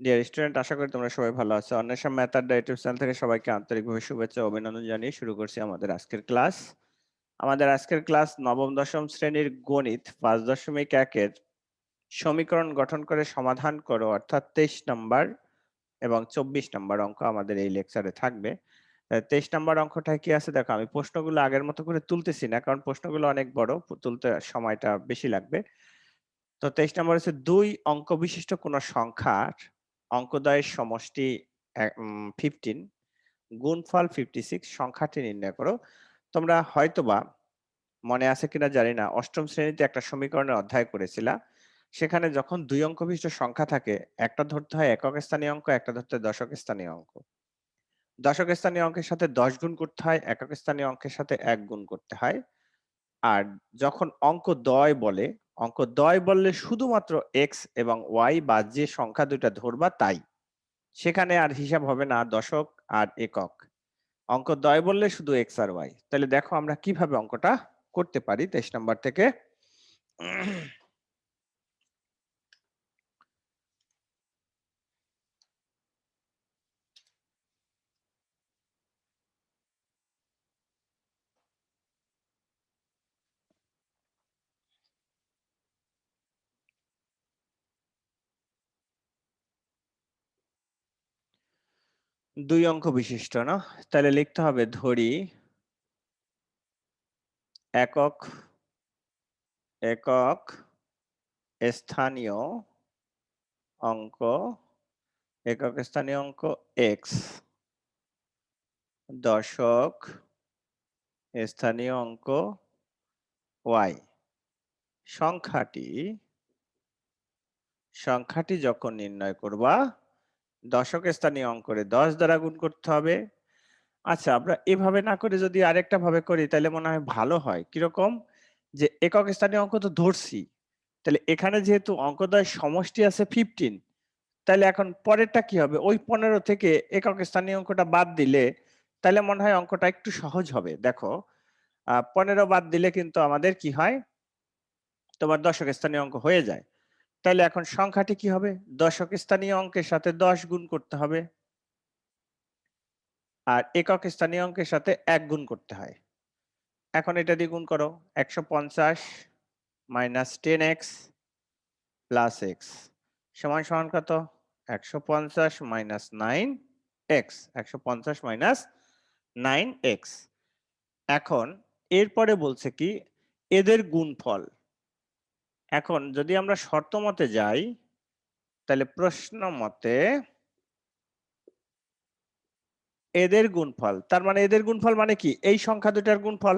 Dear student, আশা করি তোমরা সবাই ভালো আছো। অন্বেষা ম্যাথ আড্ডা ইউটিউব চ্যানেল থেকে সবাইকে আন্তরিকভাবে শুভেচ্ছা ও অভিনন্দন জানিয়ে শুরু করছি আমাদের আজকের ক্লাস। আমাদের আজকের ক্লাস নবম দশম শ্রেণীর গণিত 5.1-এর সমীকরণ গঠন করে সমাধান করো, অর্থাৎ 23 নম্বর এবং 24 নম্বর অঙ্ক আমাদের এই লেকচারে থাকবে। 23 নম্বর অঙ্কটা কি আছে দেখো, আমি প্রশ্নগুলো আগের মতো করে তুলতেছি না, কারণ প্রশ্নগুলো অনেক বড়, তুলতে সময়টা বেশি লাগবে। তো 23 নম্বর হচ্ছে 2 অঙ্ক বিশিষ্ট কোন সংখ্যার অঙ্কদ্বয়ের সমষ্টি 15 গুণফল 56 সংখ্যাটি নির্ণয় করো। তোমরা হয়তোবা মনে আছে কিনা জানি না, অষ্টম শ্রেণীতে একটা সমীকরণের অধ্যায় করেছিলা। সেখানে যখন 2 অঙ্ক বিশিষ্ট সংখ্যা থাকে, একটা ধরতে হয় একক স্থানীয় অঙ্ক, একটা ধরতে হয় দশক স্থানীয় অঙ্ক। দশক স্থানীয় অঙ্কের সাথে 10 গুণ করতে হয়, একক স্থানীয় অঙ্কের সাথে 1 গুণ করতে হয়। আর যখন অঙ্ক দ্বয় বললে শুধুমাত্র এক্স এবং ওয়াই বা যে সংখ্যা দুইটা ধরবা তাই, সেখানে আর হিসাব হবে না দশক আর একক। অঙ্ক দ্বয় বললে শুধু এক্স আর ওয়াই। তাহলে দেখো আমরা কিভাবে অঙ্কটা করতে পারি 23 নম্বর থেকে। 2 অঙ্ক বিশিষ্ট না, তাহলে লিখতে হবে ধরি একক একক স্থানীয় অঙ্ক, একক স্থানীয় অঙ্ক এক্স, দশক স্থানীয় অঙ্ক ওয়াই। সংখ্যাটি যখন নির্ণয় করবা, দশক স্থানীয় অঙ্করে 10 দ্বারা গুণ করতে হবে। আচ্ছা, আমরা এভাবে না করে যদি আরেকটা ভাবে করি তাহলে মনে হয় ভালো হয়। কিরকম? যে একক স্থানীয় অঙ্ক তো ধরছি, তাহলে এখানে যেহেতু অঙ্কদ্বয় সমষ্টি আছে 15, তাহলে এখন পরেরটা কি হবে? ওই 15 থেকে একক স্থানীয় অঙ্কটা বাদ দিলে তাহলে মনে হয় অঙ্কটা একটু সহজ হবে। দেখো, 15 বাদ দিলে কিন্তু আমাদের কি হয়, তোমার দশক স্থানীয় অঙ্ক হয়ে যায়। তাহলে এখন সংখ্যাটি কি হবে? দশক স্থানীয় অঙ্কের সাথে 10 গুণ করতে হবে, আর একক স্থানীয় অঙ্কের সাথে 1 গুণ করতে হয়। এখন এটা দিয়ে গুণ করো, 150 মাইনাস 10x প্লাস এক্স সমান সমান কত? 150 মাইনাস 9x, 150 মাইনাস 9x। এখন এরপরে বলছে কি, এদের গুণফল। এখন যদি আমরা শর্ত মতে যাই, তাহলে প্রশ্ন মতে এদের গুণফল, তার মানে এদের গুণফল মানে কি? এই সংখ্যা দুটার গুণফল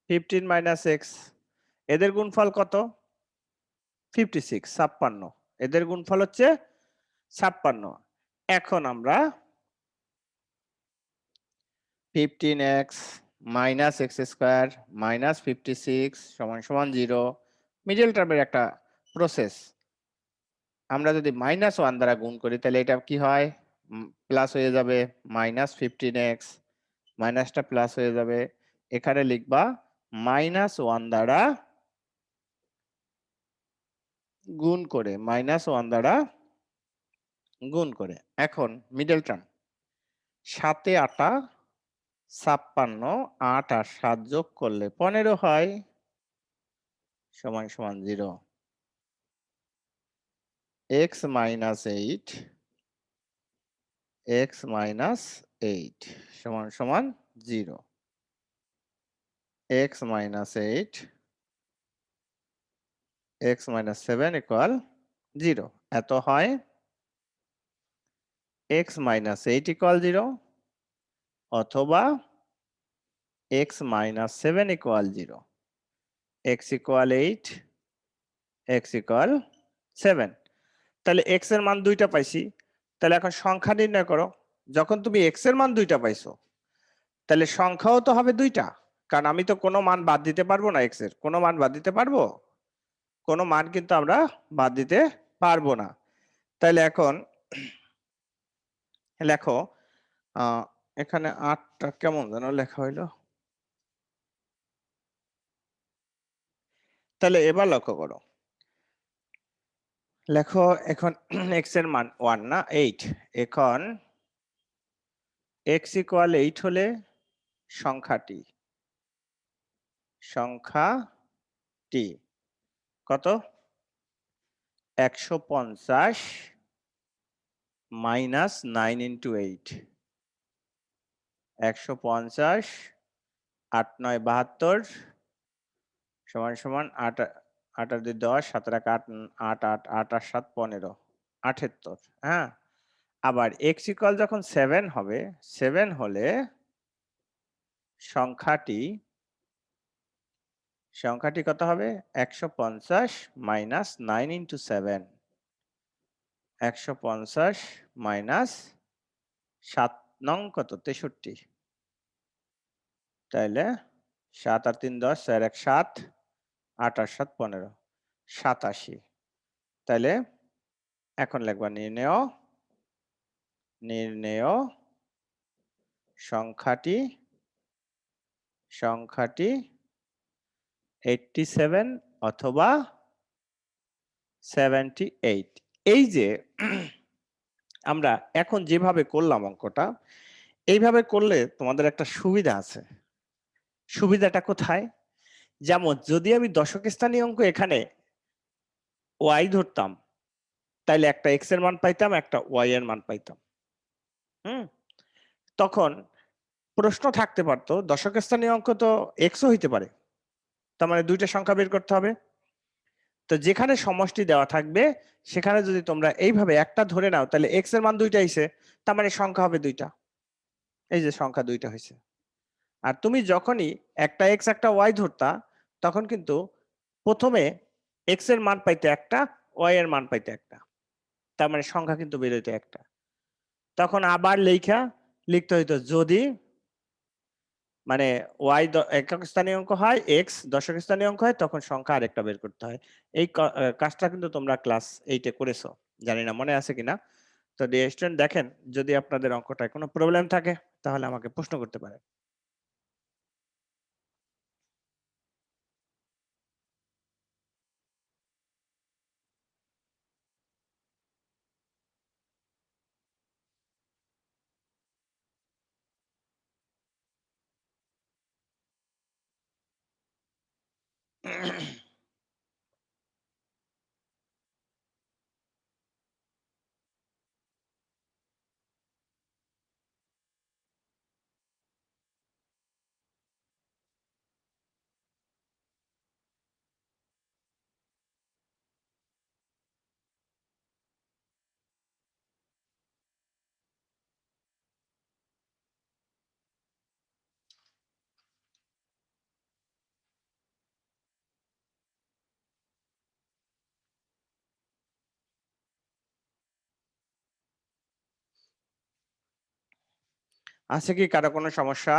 15 মাইনাস এক্স। এদের গুণফল কত? 56, 56। এদের গুণফল হচ্ছে 56। এখন আমরা 15x minus x square minus 56 সমান সমান 0, মিডল টার্মের একটা প্রসেস। আমরা যদি -1 দ্বারা গুণ করি তাহলে এটা কি হয়? প্লাস হয়ে যাবে, -15x, মাইনাসটা প্লাস হয়ে যাবে। এখানে লিখবা -1 দ্বারা গুণ করে, -1 দ্বারা গুণ করে। এখন মিডল টার্ম, 7 এ 8 56, 8 আর 7 যোগ করলে 15 হয়, সমান সমান 0। x মাইনাস 8, x মাইনাস 8 সমান সমান 0। x minus 8, x minus 7 equal 0। এত হয় x মাইনাস 8 ইকুয়াল 0 অথবা x minus 7 equal 0। x equal 8, x equal 7। তাহলে x এর মান দুইটা পাইছি, তাহলে এখন সংখ্যা নির্ণয় করো। যখন তুমি x এর মান দুইটা পাইছো, তাহলে সংখ্যাও তো হবে দুইটা, কারণ আমি তো কোনো মান বাদ দিতে পারবো না। x এর কোনো মান বাদ দিতে পারবো? কোনো মান কিন্তু আমরা বাদ দিতে পারবো না। তাহলে এখন লেখো, এখানে 8টা কেমন যেন লেখা হইলো। তাহলে এবার লক্ষ্য করো, লেখো এখন x এর মান 1 না 8, এখন x = 8 হলে সংখ্যাটি কত? 150 মাইনাস 9 ইন্টু 8, 150 8 9 72 সমান সমান 8 8 আর 2 10 7 আর 8 8 8 8 আর 7 15 78। হ্যাঁ, আবার x = যখন 7 হবে, 7 হলে সংখ্যাটি কত হবে? 150 মাইনাস 9 ইন্টু 7, 150 মাইনাস 7 নং কত? 63। তাইলে 7 আর 3 10, 4 1 7, 8 আর 7 15, 87। তাইলে এখন লিখবা নির্ণেয় সংখ্যাটি 87 অথবা 78। এই যে আমরা এখন যেভাবে করলাম অঙ্কটা, এইভাবে করলে তোমাদের একটা সুবিধা আছে। সুবিধাটা কোথায়? যেমন যদি আমি দশক স্থানীয় অঙ্ক এখানে y ধরতাম, তাইলে একটা x এর মান পাইতাম, একটা y এর মান পাইতাম। তখন প্রশ্ন থাকতে পারতো দশক স্থানীয় অঙ্ক তো x ও হইতে পারে, তার মানে দুইটা সংখ্যা বের করতে হবে। তো যেখানে সমষ্টি দেওয়া থাকবে সেখানে যদি তোমরা এইভাবে একটা ধরে নাও, তাহলে x এর মান দুইটা আইছে, তার মানে সংখ্যা হবে দুইটা। এই যে সংখ্যা দুইটা হয়েছে। আর তুমি যখনই একটা x একটা y ধরতা, তখন কিন্তু প্রথমে x এর মান পাইতে একটা, y এর মান পাইতে একটা, তার মানে সংখ্যা কিন্তু বের হইতো একটা। তখন আবার লিখতে হইতো যদি মানে y একক স্থানীয় অঙ্ক হয়, x দশক স্থানীয় অঙ্ক হয়, তখন সংখ্যা আরেকটা বের করতে হয়। এই কাজটা কিন্তু তোমরা ক্লাস 8-এ করেছো, জানি না মনে আছে কিনা। তো ডিয়ার স্টুডেন্ট, দেখেন যদি আপনাদের অঙ্কটায় কোনো প্রবলেম থাকে তাহলে আমাকে প্রশ্ন করতে পারেন। আছে কি কারো কোনো সমস্যা?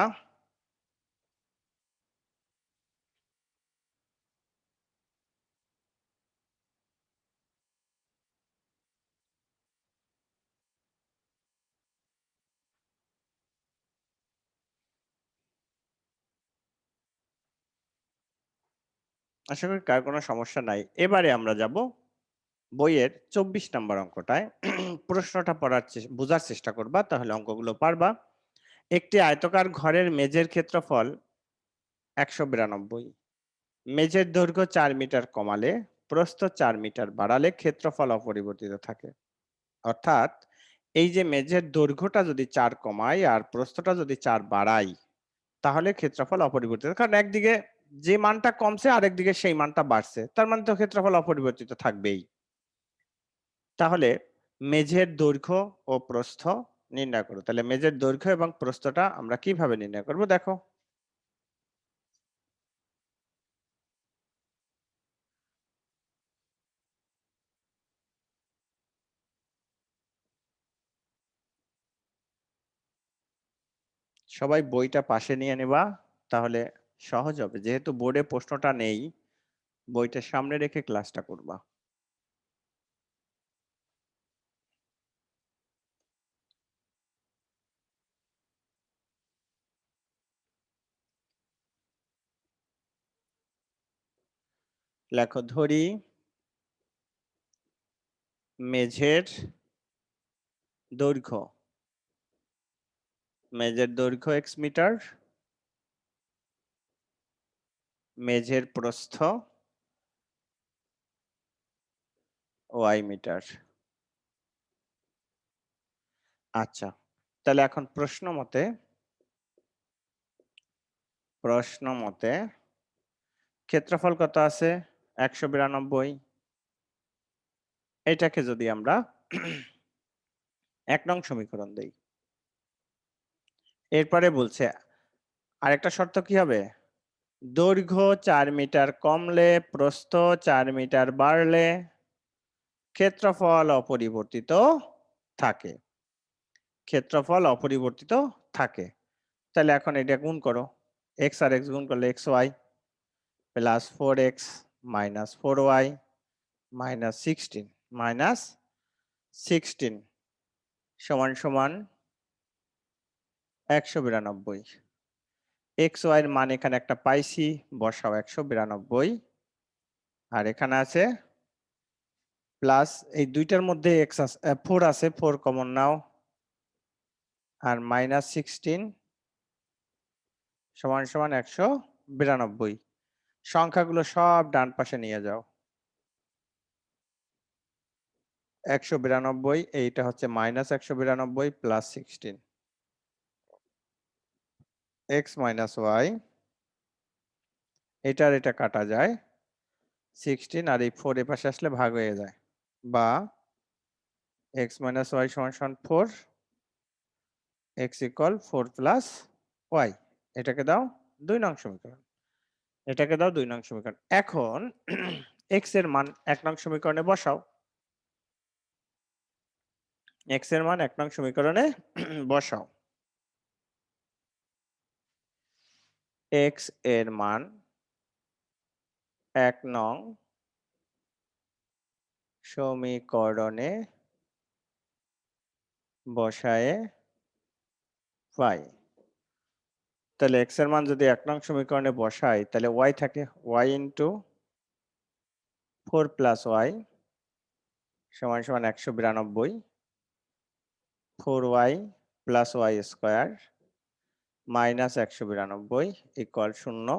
আশা করি কার কোনো সমস্যা নাই। এবারে আমরা যাব বইয়ের 24 নম্বর অঙ্কটায়। প্রশ্নটা বোঝার চেষ্টা করবা, তাহলে অঙ্কগুলো পারবা। একটি আয়তকার ঘরের মেঝের ক্ষেত্রফল 192। মেঝের দৈর্ঘ্য 4 মিটার কমালে, প্রস্থ 4 মিটার বাড়ালে ক্ষেত্রফল অপরিবর্তিত থাকে। অর্থাৎ এই যে মেঝের দৈর্ঘ্যটা যদি 4 কমাই আর প্রস্থটা যদি 4 বাড়াই, তাহলে ক্ষেত্রফল অপরিবর্তিত। কারণ একদিকে যে মানটা কমছে আরেকদিকে সেই মানটা বাড়ছে, তার মানে তো ক্ষেত্রফল অপরিবর্তিত থাকবেই। তাহলে মেঝের দৈর্ঘ্য ও প্রস্থ নির্ণয় করো। তাহলে মেঝের দৈর্ঘ্য এবং প্রস্থটা আমরা কিভাবে নির্ণয় করব দেখো। সবাই বইটা পাশে নিয়ে নেবা, তাহলে সহজ হবে। যেহেতু বোর্ডে প্রশ্নটা নেই, বইটা সামনে রেখে ক্লাসটা করবা। লেখো ধরি মেঝের দৈর্ঘ্য x মিটার, মেঝের প্রস্থ y মিটার। আচ্ছা, তাহলে এখন প্রশ্ন মতে ক্ষেত্রফল কত আছে? 192। এটাকে যদি আমরা 1 নং সমীকরণ দেই, এরপরে বলছে আরেকটা শর্ত কি হবে? দৈর্ঘ্য 4 মিটার কমলে, প্রস্থ 4 মিটার বাড়লে ক্ষেত্রফল অপরিবর্তিত থাকে। তাহলে এখন এটা গুণ করো, x আর x গুণ করলে xy plus 4x minus 4y minus 16 সমান সমান 192। xy এর মান এখানে একটা পাইছি, বসাও 192, আর এখানে আছে প্লাস এই দুইটার মধ্যে x আছে 4 আছে, 4 কমন নাও, আর মাইনাস 16 সমান সমান 192। সংখ্যাগুলো সব ডান পাশে নিয়ে যাও। 192, এইটা হচ্ছে minus 192 plus 16, x minus y, এটা কাটা যায় 16, আর এই 4 এর পাশে আসলে ভাগ হয়ে যায়, বা x মাইনাস y সমান সমান 4, x ইকুয়াল 4 প্লাস y। এটাকে দাও 2 নং সমীকরণ। এখন x এর মান 1 নং সমীকরণে বসাও। x এর মান 1 নং সমীকরণে বসাও। x এর মান 1 নং সমীকরণে বসায়ে পাই। তাহলে x এর মান যদি 1 নং সমীকরণে বসাই, তাহলে y থাকে y ইন্টু 4 প্লাস y সমান সমান 192, 4y plus y square minus 192 equal 0,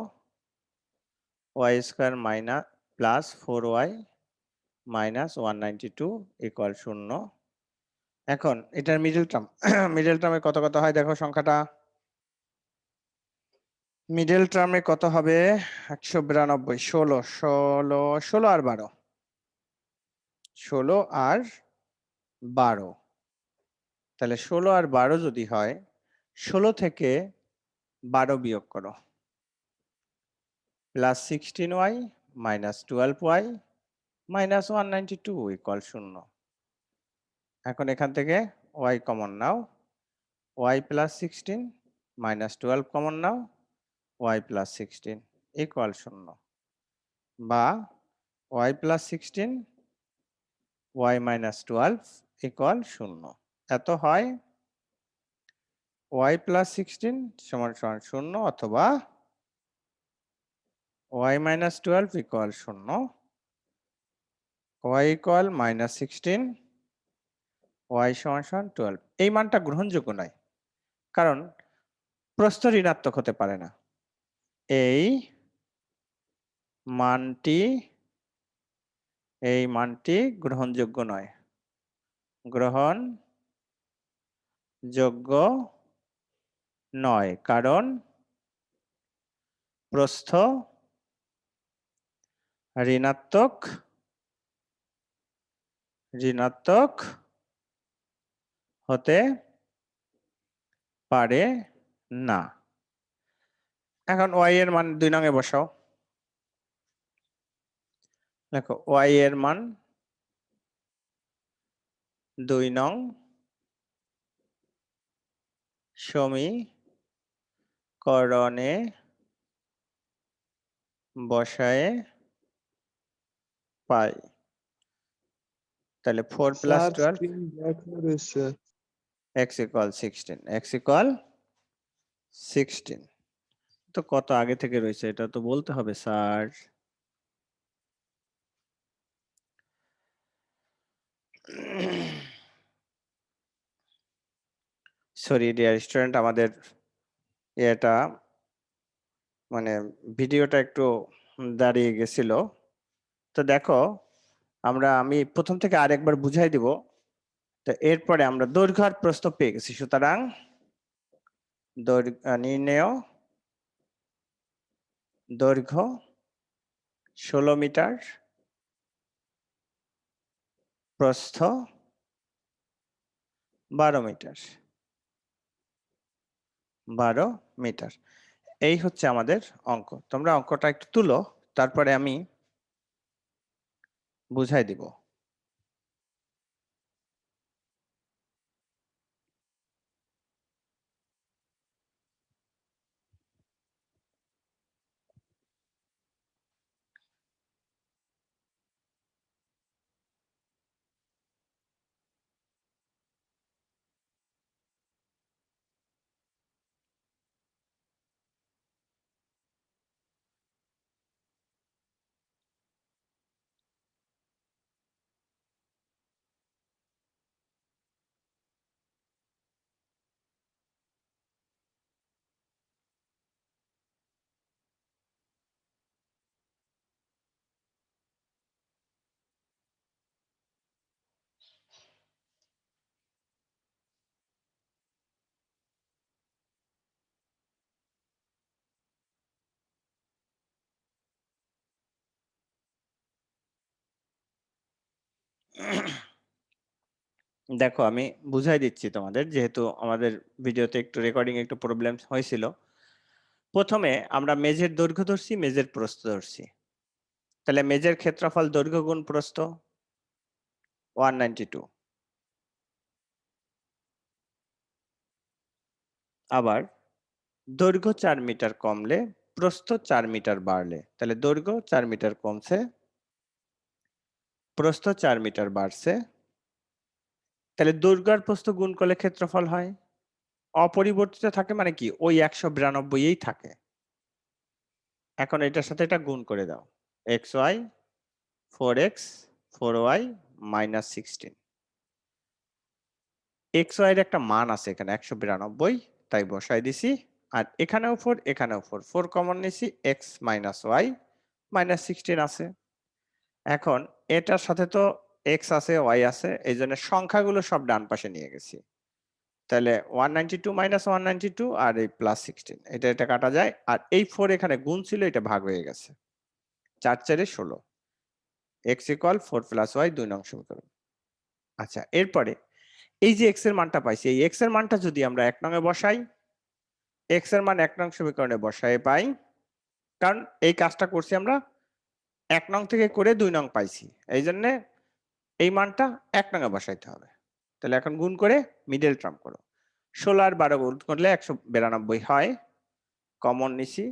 y square minus plus 4y minus 192 equal 0। এখন এটার মিডল টার্মে কত হয় দেখো সংখ্যাটা। মিডল টার্মে কত হবে? 192, 16 আর 12, 16 আর 12। তাহলে 16 আর 12 যদি হয়, 16 থেকে 12 বিয়োগ করো, plus 16y minus 12y minus 192 equal 0। এখন এখান থেকে y কমন নাও, y প্লাস 16 মাইনাস 12 কমন নাও, y প্লাস 16 ইকুয়াল 0, বা y plus 16 y minus 12 equal 0। এত হয় y প্লাস 16 সমান সমান 0, অথবা y minus 12 equal 0, y equal minus 16, y সমান সমান 12। এই মানটা গ্রহণযোগ্য নয়, কারণ প্রস্থ ঋণাত্মক হতে পারে না। এই মানটি গ্রহণযোগ্য নয়, কারণ প্রস্থ ঋণাত্মক হতে পারে না। এখন y এর মান 2 নং এ বসাও। দেখো y এর মান 2 নং সমীকরণে বসায়ে পাই। তাহলে 4 প্লাস 12 x ইকুয়াল 16। তো কত আগে থেকে রয়েছে এটা তো বলতে হবে স্যার। সরি ডিয়ার স্টুডেন্ট, আমাদের এটা মানে ভিডিওটা একটু দাঁড়িয়ে গেছিল। তো দেখো, আমি প্রথম থেকে আরেকবার বুঝাই দিব। তো এরপরে আমরা দৈর্ঘ্য আর প্রস্থ পেয়ে গেছি, সুতরাং নির্ণেয় দৈর্ঘ্য 16 মিটার, প্রস্থ 12 মিটার। 12 মিটার, এই হচ্ছে আমাদের অঙ্ক। তোমরা অঙ্কটা একটু তুলো, তারপরে আমি বুঝাই দিব। দেখো, আমি বুঝাই দিচ্ছি তোমাদের, যেহেতু আমাদের ভিডিওতে একটু রেকর্ডিং একটু প্রবলেম হয়েছিল। প্রথমে আমরা মেজের দৈর্ঘ্য ধরছি, মেজের প্রস্থ ধরছি। তাহলে মেজের ক্ষেত্রফল দৈর্ঘ্য গুণ প্রস্থ 192। আবার দৈর্ঘ্য 4 মিটার কমলে প্রস্থ 4 মিটার বাড়লে, তাহলে দৈর্ঘ্য 4 মিটার কমছে, প্রস্থ 4 মিটার বাড়ছে। তাহলে দৈর্ঘ্য আর প্রস্থ গুণ করলে ক্ষেত্রফল হয়। অপরিবর্তিত থাকে মানে কি, ওই 192 থাকে। এখন এটার সাথে এটা গুণ করে দাও, xy 4x 4y -16। xy এর একটা মান আছে এখানে 192, তাই বসাই দিছি। আর এখানেও 4, এখানেও 4, 4 কমন নিছি, x - y -16 আছে। এখন এটার সাথে তো x আছে, y আছে, এই জন্য সংখ্যাগুলো সব ডান পাশে নিয়ে গেছি। তাহলে 192 - 192 আর এই +16, এটা কাটা যায়। আর এই 4 এখানে গুণ ছিল, এটা ভাগ হয়ে গেছে। 4 4 16, x = 4 + y 2 নং সমীকরণ। আচ্ছা, এরপরে এই যে x এর মানটা পাইছি, এই x এর মানটা যদি আমরা 1 নং এ বসাই, x এর মান 1 নং সমীকরণে বসায় পাই, কারণ এই কাজটা করছি আমরা 1 নং থেকে করে 2 নং পাইছি, এই জন্য এই মানটা 1 নং এ বসাইতে হবে। তাহলে এখন গুণ করে মিডল টার্ম করো। 16 আর 12 গুণ করলে 192 হয়। কমন নিছি,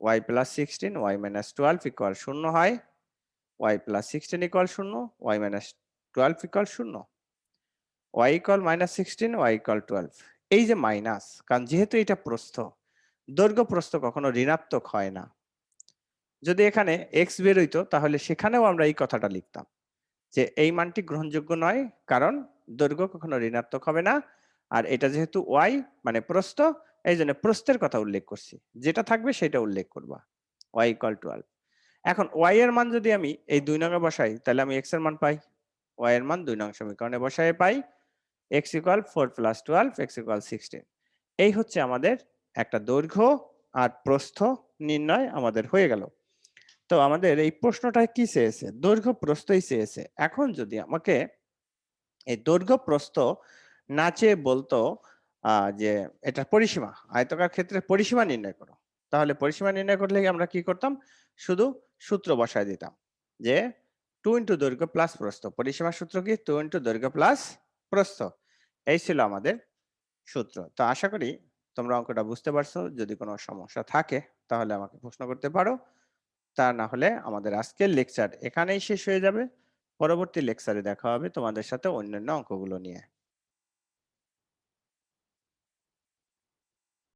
y + 16 y - 12 = 0 হয়। y + 16 = 0, y - 12 = 0। y = -16, y = 12। এই যে মাইনাস, কারণ যেহেতু এটা প্রস্থ, দৈর্ঘ্য প্রস্থ কখনো ঋণাত্মক হয় না। যদি এখানে x বের হইতো, তাহলে সেখানেও আমরা এই কথাটা লিখতাম যে এই মানটি গ্রহণযোগ্য নয়, কারণ দৈর্ঘ্য কখনো ঋণাত্মক হবে না। আর এটা যেহেতু y মানে প্রস্থ, এই জন্য প্রস্থের কথা উল্লেখ করছি, যেটা থাকবে সেটা উল্লেখ করবা। y = 12। এখন y এর মান যদি আমি এই 2 নং এ বসাই, তাহলে আমি x এর মান পাই। y এর মান 2 নং সমীকরণে বসায় পাই, x = 4 + 12, x = 16। এই হচ্ছে আমাদের একটা দৈর্ঘ্য আর প্রস্থ নির্ণয় আমাদের হয়ে গেল। তো আমাদের এই প্রশ্নটা কি চেয়েছে? দৈর্ঘ্য প্রস্থই চেয়েছে। এখন যদি আমাকে এই দৈর্ঘ্য প্রস্থ না চেয়ে বলতো যে এটার পরিসীমা, আয়তাকার ক্ষেত্রের পরিসীমা নির্ণয় করো, তাহলে পরিসীমা নির্ণয় করলে আমরা কি করতাম? শুধু সূত্র বসায় দিতাম যে 2 × দৈর্ঘ্য প্লাস প্রস্থ। পরিসীমার সূত্র কি? 2 × দৈর্ঘ্য প্লাস প্রস্থ। এই ছিল আমাদের সূত্র। তো আশা করি তোমরা অঙ্কটা বুঝতে পারছো। যদি কোনো সমস্যা থাকে তাহলে আমাকে প্রশ্ন করতে পারো। তা না হলে আমাদের আজকের লেকচার এখানেই শেষ হয়ে যাবে। পরবর্তী লেকচারে দেখা হবে তোমাদের সাথে অন্যান্য অঙ্কগুলো নিয়ে।